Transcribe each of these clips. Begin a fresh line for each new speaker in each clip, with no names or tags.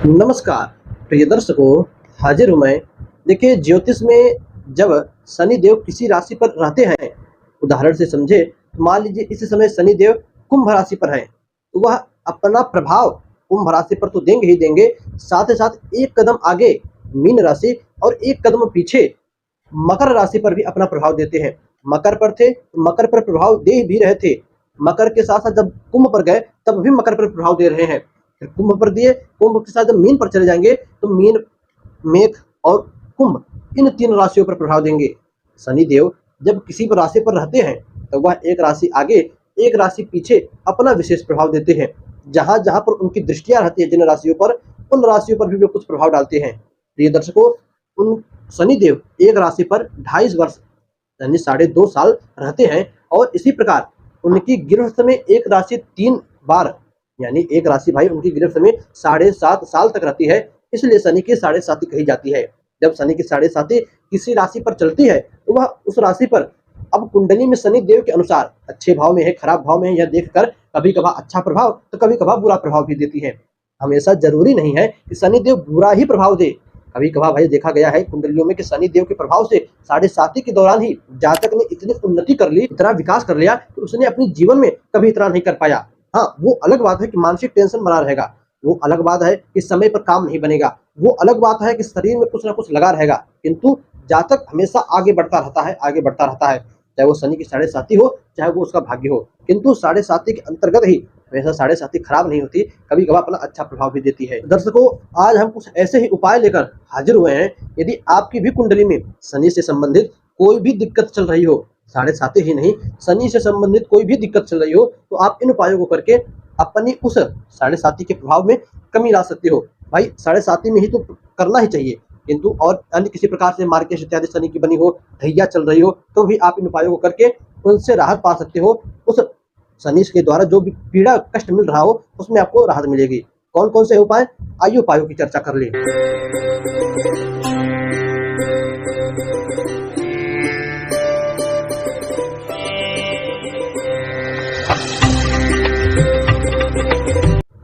नमस्कार प्रिय दर्शकों, हाजिर हूँ मैं। देखिए, ज्योतिष में जब शनि देव किसी राशि पर रहते हैं, उदाहरण से समझे तो मान लीजिए इस समय शनि देव कुंभ राशि पर हैं, तो वह अपना प्रभाव कुंभ राशि पर तो देंगे ही देंगे, साथ ही साथ एक कदम आगे मीन राशि और एक कदम पीछे मकर राशि पर भी अपना प्रभाव देते हैं। मकर पर थे तो मकर पर प्रभाव दे भी रहे थे, मकर के साथ साथ जब कुंभ पर गए तब भी मकर पर प्रभाव दे रहे हैं। फिर कुंभ पर दिए, कुंभ के साथ जब मीन पर चले जाएंगे तो मीन, मेष और कुंभ, इन तीन राशियों पर प्रभाव देंगे। शनि देव जब किसी पर राशि पर रहते हैं तो वह एक राशि आगे एक राशि पीछे अपना विशेष प्रभाव देते हैं। जहां जहां पर उनकी दृष्टियां रहती है जिन राशियों पर, उन राशियों पर भी वे कुछ प्रभाव डालते हैं। प्रिय दर्शकों, उन शनि देव एक राशि पर 2.5 वर्ष यानी 2.5 साल रहते हैं और इसी प्रकार उनकी गृहस्थ में एक राशि 3 बार, यानी एक राशि भाई उनकी गृहस्थ में 7.5 साल तक रहती है, इसलिए शनि की 7.5 कही जाती है। जब शनि की 7.5 किसी राशि पर चलती है तो वह उस राशि पर अब कुंडली में शनि देव के अनुसार अच्छे भाव में है, खराब भाव में है, यह देखकर कभी कभार अच्छा प्रभाव तो कभी कभार बुरा प्रभाव भी देती है। हमेशा जरूरी नहीं है कि शनि देव बुरा ही प्रभाव दे। कभी कभार भाई देखा गया है कुंडलियों में कि शनि देव के प्रभाव से 7.5 के दौरान ही जातक ने इतनी उन्नति कर ली, इतना विकास कर लिया कि उसने अपने जीवन में कभी इतना नहीं कर पाया। हाँ, वो अलग बात है कि मानसिक टेंशन बना रहेगा, वो अलग बात है कि समय पर काम नहीं बनेगा, वो अलग बात है कि शरीर में कुछ ना कुछ लगा रहेगा, किंतु जातक हमेशा आगे बढ़ता रहता है, आगे बढ़ता रहता है। चाहे वो शनि की 7.5 हो, चाहे वो उसका भाग्य हो, किंतु 7.5 के अंतर्गत ही हमेशा 7.5 खराब नहीं होती, कभी कभार अपना अच्छा प्रभाव भी देती है। दर्शकों, आज हम कुछ ऐसे ही उपाय लेकर हाजिर हुए हैं। यदि आपकी भी कुंडली में शनि से संबंधित कोई भी दिक्कत चल रही हो, 7.5 ही नहीं, शनि से संबंधित कोई भी दिक्कत चल रही हो, तो आप इन उपायों को करके अपनी उस 7.5 के प्रभाव में कमी ला सकते हो। भाई 7.5 में ही तो करना ही चाहिए, किंतु और अन्य किसी प्रकार से मार्केट इत्यादि शनि की बनी हो, ढैया चल रही हो, तो भी आप इन उपायों को करके उनसे राहत पा सकते हो। उस शनि के द्वारा जो भी पीड़ा कष्ट मिल रहा हो उसमें आपको राहत मिलेगी। कौन कौन से उपाय, आइए उपायों की चर्चा कर लें।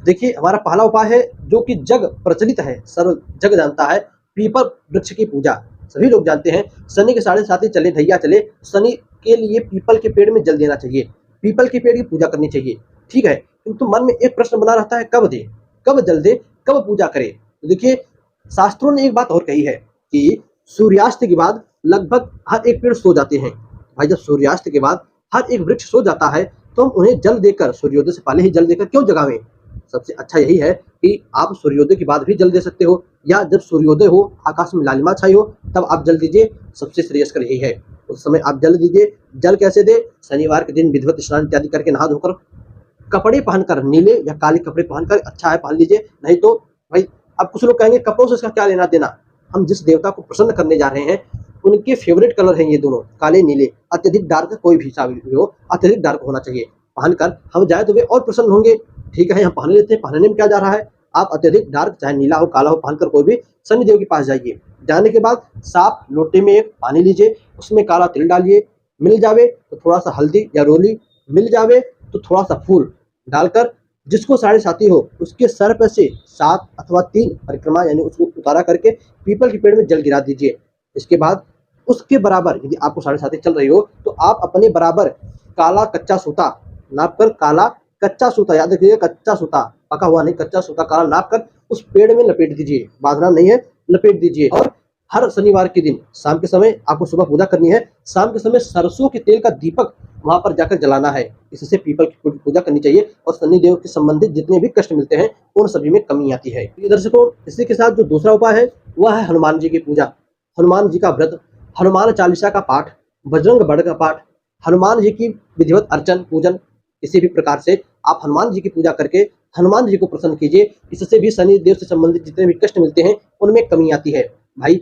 देखिए, हमारा पहला उपाय है जो कि जग प्रचलित है, सर्व जग जानता है, पीपल वृक्ष की पूजा। सभी लोग जानते हैं शनि के 7.5 चले, ढैया चले, शनि के लिए पीपल के पेड़ में जल देना चाहिए, पीपल के पेड़ की पूजा करनी चाहिए। ठीक है, किंतु मन में एक प्रश्न बना रहता है, कब दे, कब जल दे, कब पूजा करे। तो देखिए, शास्त्रों ने एक बात और कही है कि सूर्यास्त के बाद लगभग हर एक पेड़ सो जाते हैं। भाई जब सूर्यास्त के बाद हर एक वृक्ष सो जाता है तो हम उन्हें जल देकर, सूर्योदय से पहले ही जल देकर क्यों जगावें। सबसे अच्छा यही है कि आप सूर्योदय के बाद भी जल दे सकते हो, या जब सूर्योदय हो, आकाश में लालिमा छाई हो, तब आप जल दीजिए, सबसे श्रेयस्कर यही है। उस समय आप जल दीजिए। जल कैसे दे, शनिवार के दिन विधिवत स्नान इत्यादि करके नहा धोकर कपड़े पहनकर, नीले या काले कपड़े पहनकर, अच्छा है पहन लीजिए, नहीं तो भाई अब कुछ लोग कहेंगे कपड़ों से इसका क्या लेना देना। हम जिस देवता को प्रसन्न करने जा रहे हैं उनके फेवरेट कलर हैं ये दोनों, काले नीले। अत्यधिक डार्क कोई भी सा भी हो, अत्यधिक डार्क होना चाहिए। पहनकर हम जाए तो वे और प्रसन्न होंगे। ठीक है, हम पहन लेते हैं, पहनने में क्या जा रहा है। आप अत्यधिक डार्क, चाहे नीला हो काला हो, पहनकर कोई भी शनि देव के पास जाइए। जाने के बाद साफ लोटे में एक पानी लीजिए, उसमें काला तिल डालिए, मिल जावे तो थोड़ा सा हल्दी या रोली, मिल जावे तो थोड़ा सा फूल डालकर, जिसको 7.5 हो उसके सर पर से 7 अथवा 3 परिक्रमा यानी उसको उतारा करके पीपल के पेड़ में जल गिरा दीजिए। इसके बाद उसके बराबर, यदि आपको 7.5 चल रही हो तो आप अपने बराबर काला कच्चा सूता नाप कर, काला कच्चा सूता, याद रखिएगा कच्चा सूता, पका हुआ नहीं, कच्चा सूता काला नाप कर उस पेड़ में लपेट दीजिए। बांधना नहीं है, लपेट दीजिए। और हर शनिवार के दिन शाम के समय, आपको सुबह पूजा करनी है, शाम के समय सरसों के तेल का दीपक वहां पर जाकर जलाना है। इससे पीपल की पूजा करनी चाहिए और शनि देव के संबंधित जितने भी कष्ट मिलते हैं उन सभी में कमी आती है। दर्शकों, इसी के साथ जो दूसरा उपाय है वह है हनुमान जी की पूजा, हनुमान जी का व्रत, हनुमान चालीसा का पाठ, बजरंग बड़ का पाठ, हनुमान जी की विधिवत अर्चन पूजन। किसी भी प्रकार से आप हनुमान जी की पूजा करके हनुमान जी को प्रसन्न कीजिए। इससे भी शनि देव से संबंधित जितने भी कष्ट मिलते हैं उनमें कमी आती है। भाई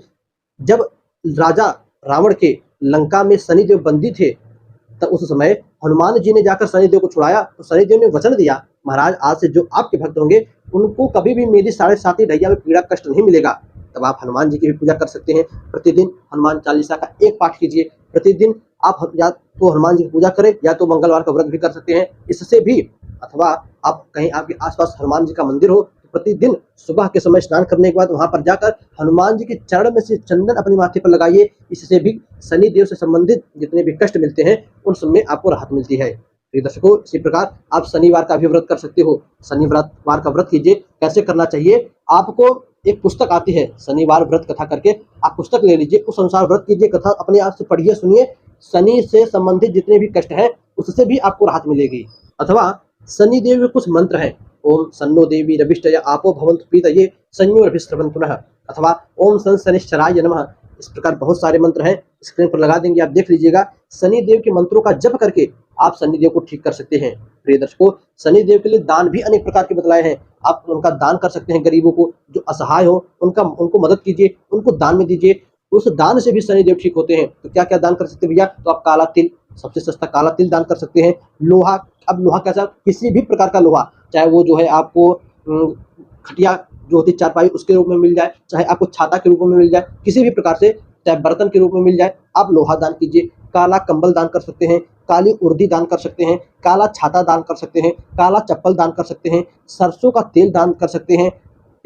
जब राजा रावण के लंका में शनि देव बंदी थे, तो उस समय हनुमान जी ने जाकर शनि देव को छुड़ाया, तो शनि देव ने वचन दिया, महाराज आज से जो आपके भक्त होंगे उनको कभी भी मेरी 7.5 ढैया में पीड़ा कष्ट नहीं मिलेगा। तब आप हनुमान जी की भी पूजा कर सकते हैं। प्रतिदिन हनुमान चालीसा का एक पाठ कीजिए। प्रतिदिन आप या तो हनुमान जी की पूजा करें या तो मंगलवार का व्रत भी कर सकते हैं। इससे भी, अथवा आप कहीं आपके आसपास हनुमान जी का मंदिर हो प्रतिदिन सुबह के समय स्नान करने के बाद वहां पर जाकर हनुमान जी के चरण में से चंदन अपने माथे पर लगाइए। इससे भी शनि देव से संबंधित जितने भी कष्ट मिलते हैं उन सब में आपको राहत मिलती है। प्रिय दर्शकों, इसी प्रकार आप शनिवार का भी व्रत कर सकते हो। शनिवार का व्रत कीजिए। कैसे करना चाहिए? आपको एक पुस्तक आती है शनिवार व्रत कथा करके, आप पुस्तक ले लीजिए, उस अनुसार व्रत कीजिए, कथा अपने आप से पढ़िए, सुनिए। शनि से संबंधित जितने भी कष्ट हैं उससे भी आपको राहत मिलेगी। अथवा शनि देव के कुछ मंत्र हैं। ओम सन्नो देवी रविष्टय आपो भवन्तु प्रीतये संयोरभिस्रवन् पुनः, अथवा ओम सन शनिश्चराय नमः। इस प्रकार बहुत सारे मंत्र हैं, स्क्रीन पर लगा देंगे, आप देख लीजिएगा। शनि देव के मंत्रों का जप करके आप शनि देव को ठीक कर सकते हैं। प्रिय दर्शकों, शनि देव के लिए दान भी अनेक प्रकार के बतलाए हैं। आप उनका दान कर सकते हैं। गरीबों को, जो असहाय हो उनको मदद कीजिए, उनको दान में दीजिए। उस दान से भी शनि देव ठीक होते हैं। तो क्या क्या दान कर सकते हैं भैया? तो आप काला तिल, सबसे सस्ता काला तिल दान कर सकते हैं। लोहा, अब लोहा कैसा? किसी भी प्रकार का लोहा, चाहे वो जो है आपको खटिया जो होती है चारपाई उसके रूप में मिल जाए, चाहे आपको छाता के रूप में मिल जाए, किसी भी प्रकार से, चाहे बर्तन के रूप में मिल जाए, आप लोहा दान कीजिए। काला कंबल दान कर सकते हैं, काली उर्दी दान कर सकते हैं, काला छाता दान कर सकते हैं, काला चप्पल दान कर सकते हैं, सरसों का तेल दान कर सकते हैं।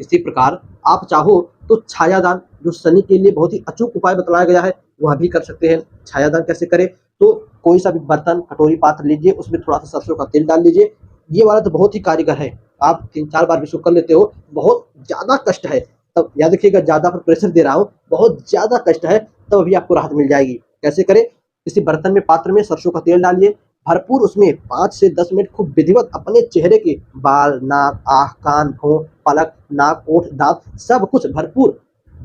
इसी प्रकार आप चाहो तो छाया दान, जो शनि के लिए बहुत ही अचूक उपाय बतलाया गया है, वह भी कर सकते हैं। छाया दान कैसे करें? तो कोई सा भी बर्तन, कटोरी, पात्र लीजिए, उसमें थोड़ा सा सरसों का तेल डाल लीजिए। ये वाला तो बहुत ही कारीगर है, आप 3-4 बार भी इसको कर लेते हो। बहुत ज़्यादा कष्ट है तब याद रखिएगा, ज़्यादा पर प्रेशर दे रहा हूँ, बहुत ज़्यादा कष्ट है तब भी आपको राहत मिल जाएगी। कैसे करें? किसी बर्तन में, पात्र में सरसों का तेल डालिए, भरपूर उसमें 5 से 10 मिनट खूब विधिवत अपने चेहरे के बाल, नाक, आँख, कान, भौं, पलक, नाक, ओठ, दांत, सब कुछ भरपूर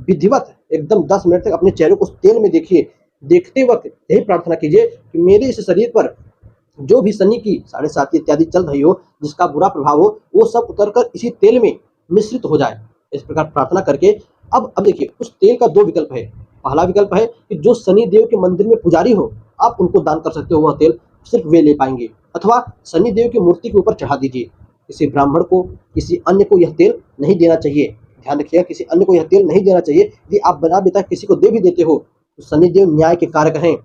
विधिवत एकदम 10 मिनट तक अपने चेहरे को उस तेल में देखिए। देखते वक्त यही प्रार्थना कीजिए कि मेरे इस शरीर पर जो भी शनि की 7.5 इत्यादि चल रही हो, जिसका बुरा प्रभाव हो, वो सब उतरकर इसी तेल में मिश्रित हो जाए। इस प्रकार प्रार्थना करके अब देखिए, उस तेल का 2 विकल्प है। पहला विकल्प है कि जो शनि देव के मंदिर में पुजारी हो, आप उनको दान कर सकते हो, वह तेल सिर्फ वे ले पाएंगे। अथवा शनि देव की मूर्ति के ऊपर चढ़ा दीजिए। किसी ब्राह्मण को, किसी अन्य को यह तेल नहीं देना चाहिए। ध्यान रखिएगा, किसी अन्य को यह तेल नहीं देना चाहिए। यदि आप बना बेटा किसी को दे भी देते हो तो शनिदेव न्याय के कारक हैं,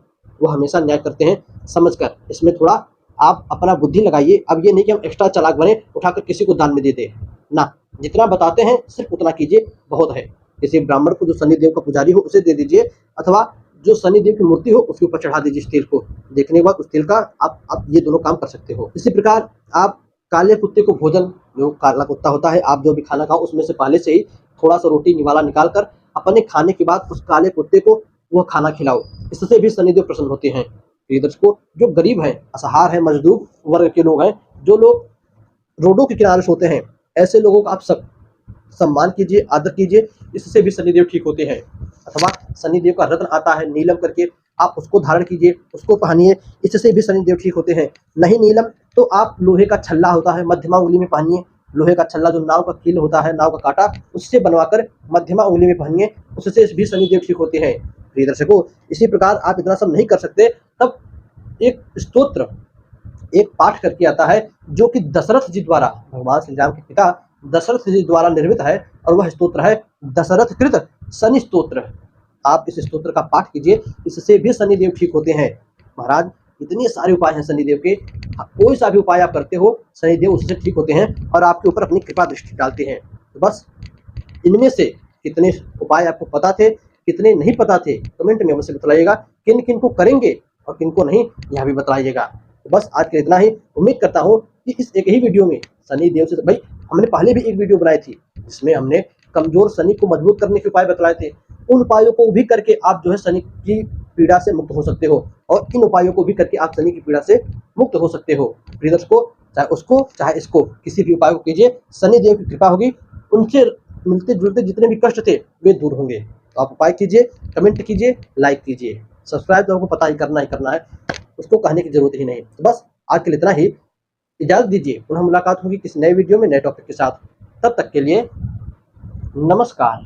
वो हमेशा न्याय करते हैं समझकर। इसमें थोड़ा आप अपना बुद्धि लगाइए। अब ये नहीं कि हम एक्स्ट्रा चालाक बने, उठाकर किसी को दान में दे दें ना। जितना बताते हैं सिर्फ उतना कीजिए, बहुत है। किसी ब्राह्मण को जो शनिदेव का पुजारी हो उसे दे दीजिए, अथवा जो शनिदेव की मूर्ति हो उसके ऊपर चढ़ा दीजिए इस तेल को। देखने के बाद उस तेल का आप ये दोनों काम कर सकते हो। इसी प्रकार आप काले कुत्ते को भोजन, जो काला कुत्ता होता है, आप जो भी खाना खाओ उसमें से पहले से ही थोड़ा सा रोटी निवाला निकाल कर अपने खाने के बाद उस काले कुत्ते को वह खाना खिलाओ। इससे भी शनिदेव प्रसन्न होते हैं। प्रिय दर्शकों, जो गरीब हैं, असहाय हैं, मजदूर वर्ग के लोग हैं, जो लोग रोडों के किनारे सोते हैं, ऐसे लोगों का आप सब सम्मान कीजिए, आदर कीजिए, इससे भी शनिदेव ठीक होते हैं। अथवा शनिदेव का रत्न आता है नीलम करके, आप उसको धारण कीजिए, उसको पहनिए, इससे भी शनिदेव ठीक होते हैं। नहीं नीलम तो आप लोहे का छल्ला होता है, मध्यमा उंगली में पहनिए। लोहे का छल्ला, जो नाव का कील होता है, नाव का कांटा, उससे बनवाकर मध्यमा उंगली में पहनिए, उससे भी शनिदेव ठीक होते हैं। प्रिय दर्शकों, इसी प्रकार आप इतना सब नहीं कर सकते, तब एक स्तोत्र, एक पाठ करके आता है, जो कि दशरथ जी द्वारा, भगवान श्री राम के पिता दशरथ जी द्वारा निर्मित है, और वह स्तोत्र है दशरथ कृत शनि स्तोत्र। आप इस स्तोत्र का पाठ कीजिए, इससे भी शनिदेव ठीक होते हैं। महाराज, इतने सारे उपाय हैं शनिदेव के, कोई सा भी उपाय आप करते हो शनिदेव उससे ठीक होते हैं और आपके ऊपर अपनी कृपा दृष्टि डालते हैं। तो बस इनमें से कितने उपाय आपको पता थे, कितने नहीं पता थे, कमेंट में अवश्य बताइएगा। किन किन को करेंगे और किन को नहीं, यह भी बताइएगा। तो बस आज के इतना ही। उम्मीद करता हूँ कि इस एक ही वीडियो में शनि देव से, भाई हमने पहले भी एक वीडियो बनाई थी जिसमें हमने कमजोर शनि को मजबूत करने के उपाय बतलाए थे। उन उपायों को भी करके आप जो है शनि की पीड़ा से मुक्त हो सकते हो, और इन उपायों को भी करके आप शनि की पीड़ा से मुक्त हो सकते हो। प्रिय दर्शकों, चाहे उसको चाहे इसको, किसी भी उपाय को कीजिए, शनि देव की कृपा होगी, उनसे मिलते जुलते जितने भी कष्ट थे वे दूर होंगे। तो आप उपाय कीजिए, कमेंट कीजिए, लाइक कीजिए। सब्सक्राइब तो आपको पता ही करना है, उसको कहने की जरूरत ही नहीं। तो बस आज के लिए इतना ही। इजाजत दीजिए, पुनः मुलाकात होगी किसी नए वीडियो में नए टॉपिक के साथ। तब तक के लिए नमस्कार।